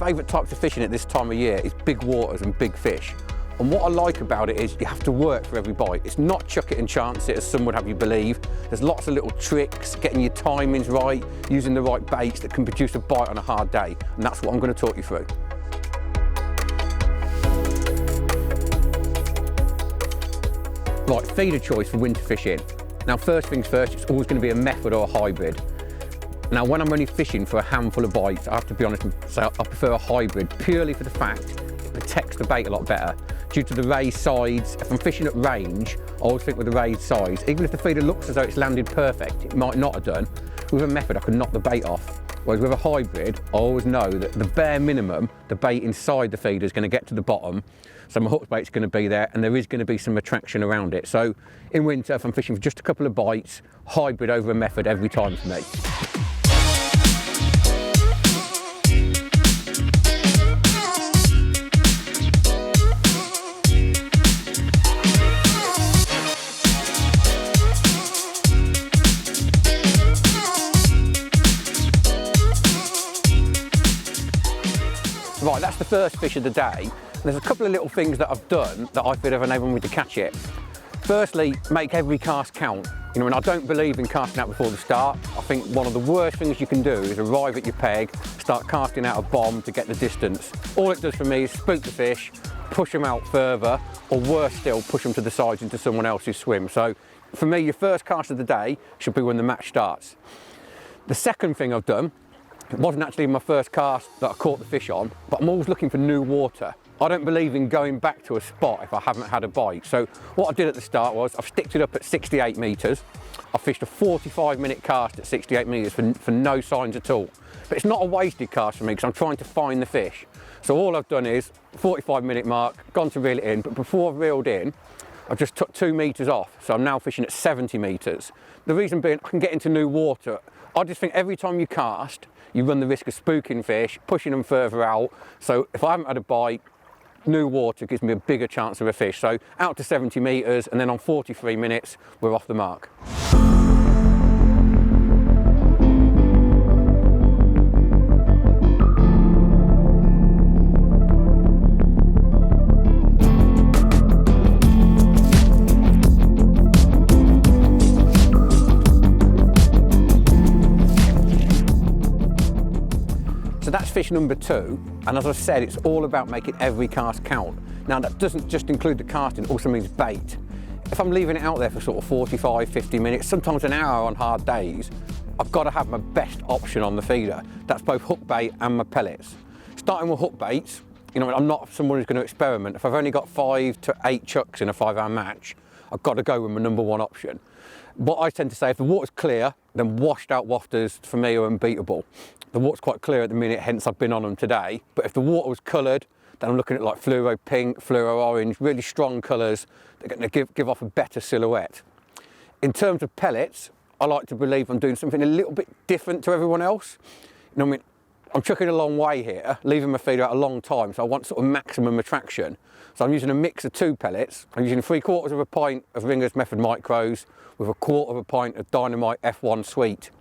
favourite types of fishing at this time of year is big waters and big fish. And what I like about it is you have to work for every bite. It's not chuck it and chance it, as some would have you believe. There's lots of little tricks, getting your timings right, using the right baits that can produce a bite on a hard day. And that's what I'm going to talk you through. Right, feeder choice for winter fishing. Now, first things first, it's always going to be a method or a hybrid. Now, when I'm only fishing for a handful of bites, I have to be honest and say I prefer a hybrid purely for the fact it protects the bait a lot better. Due to the raised sides, if I'm fishing at range, I always think with the raised sides, even if the feeder looks as though it's landed perfect, it might not have done. With a method, I can knock the bait off. Whereas with a hybrid, I always know that the bare minimum, the bait inside the feeder is going to get to the bottom, so my hook bait's going to be there, and there is going to be some attraction around it. So in winter, if I'm fishing for just a couple of bites, hybrid over a method every time for me. Right, that's the first fish of the day. There's a couple of little things that I've done that I feel have enabled me to catch it. Firstly, make every cast count. You know, and I don't believe in casting out before the start. I think one of the worst things you can do is arrive at your peg, start casting out a bomb to get the distance. All it does for me is spook the fish, push them out further, or worse still, push them to the sides into someone else's swim. So for me, your first cast of the day should be when the match starts. The second thing I've done, it wasn't actually my first cast that I caught the fish on, but I'm always looking for new water. I don't believe in going back to a spot if I haven't had a bite. So what I did at the start was I've sticked it up at 68 metres. I fished a 45-minute cast at 68 metres for no signs at all. But it's not a wasted cast for me because I'm trying to find the fish. So all I've done is 45-minute mark, gone to reel it in, but before I've reeled in, I've just took 2 metres off. So I'm now fishing at 70 metres. The reason being I can get into new water. I just think every time you cast, you run the risk of spooking fish, pushing them further out. So if I haven't had a bite, new water gives me a bigger chance of a fish. So out to 70 metres, and then on 43 minutes, we're off the mark. So that's fish number 2, and as I said, it's all about making every cast count. Now that doesn't just include the casting, it also means bait. If I'm leaving it out there for sort of 45, 50 minutes, sometimes an hour on hard days, I've got to have my best option on the feeder. That's both hook bait and my pellets. Starting with hook baits, you know, I'm not someone who's going to experiment. If I've only got 5 to 8 chucks in a 5-hour match, I've got to go with my number 1 option. What I tend to say, if the water's clear, then washed out wafters for me are unbeatable. The water's quite clear at the minute, hence I've been on them today. But if the water was coloured, then I'm looking at like fluoro pink, fluoro orange, really strong colours. They're going to give off a better silhouette. In terms of pellets, I like to believe I'm doing something a little bit different to everyone else. You know what I mean? I'm chucking a long way here, leaving my feeder out a long time, so I want sort of maximum attraction. So I'm using a mix of 2 pellets. I'm using 3/4 of a pint of Ringer's Method Micros with 1/4 of a pint of Dynamite F1 Sweet.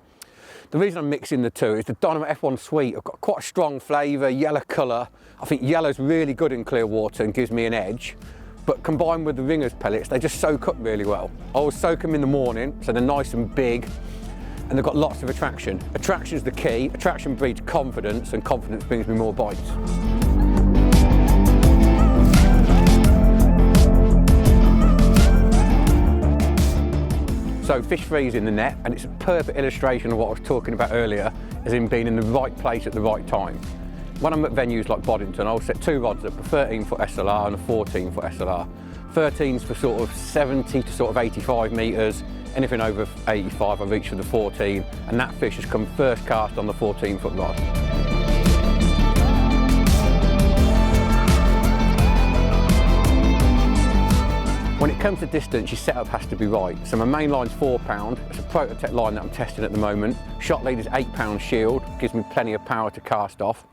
The reason I'm mixing the 2 is the Dynamite F1 Sweet have got quite a strong flavour, yellow colour. I think yellow's really good in clear water and gives me an edge. But combined with the Ringer's pellets, they just soak up really well. I always soak them in the morning, so they're nice and big, and they've got lots of attraction. Attraction's the key. Attraction breeds confidence, and confidence brings me more bites. So fish freeze in the net, and it's a perfect illustration of what I was talking about earlier, as in being in the right place at the right time. When I'm at venues like Boddington, I'll set 2 rods up, a 13-foot SLR and a 14-foot SLR. 13's for sort of 70 to sort of 85 metres, anything over 85 I reach for the 14, and that fish has come first cast on the 14-foot rod. When it comes to distance, your setup has to be right. So my main line's £4, it's a Prototech line that I'm testing at the moment. Shot lead is £8 shield, gives me plenty of power to cast off.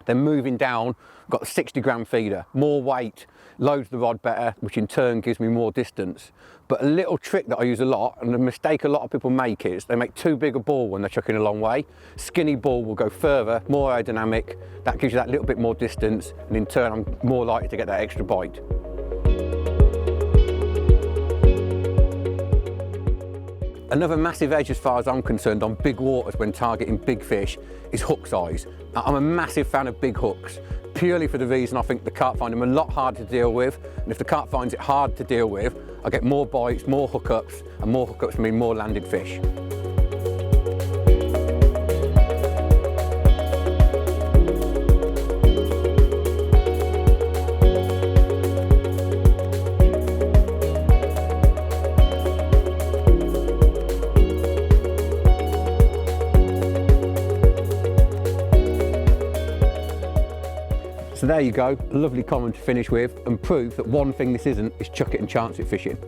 Then moving down, I've got the 60-gram feeder, more weight, loads the rod better, which in turn gives me more distance. But a little trick that I use a lot, and the mistake a lot of people make, is they make too big a ball when they're chucking a long way. Skinny ball will go further, more aerodynamic, that gives you that little bit more distance, and in turn I'm more likely to get that extra bite. Another massive edge as far as I'm concerned on big waters when targeting big fish is hook size. I'm a massive fan of big hooks, purely for the reason I think the carp find them a lot harder to deal with, and if the carp finds it hard to deal with, I get more bites, more hookups, and more hookups mean more landed fish. So there you go, a lovely comment to finish with, and proof that one thing this isn't is chuck it and chance it fishing.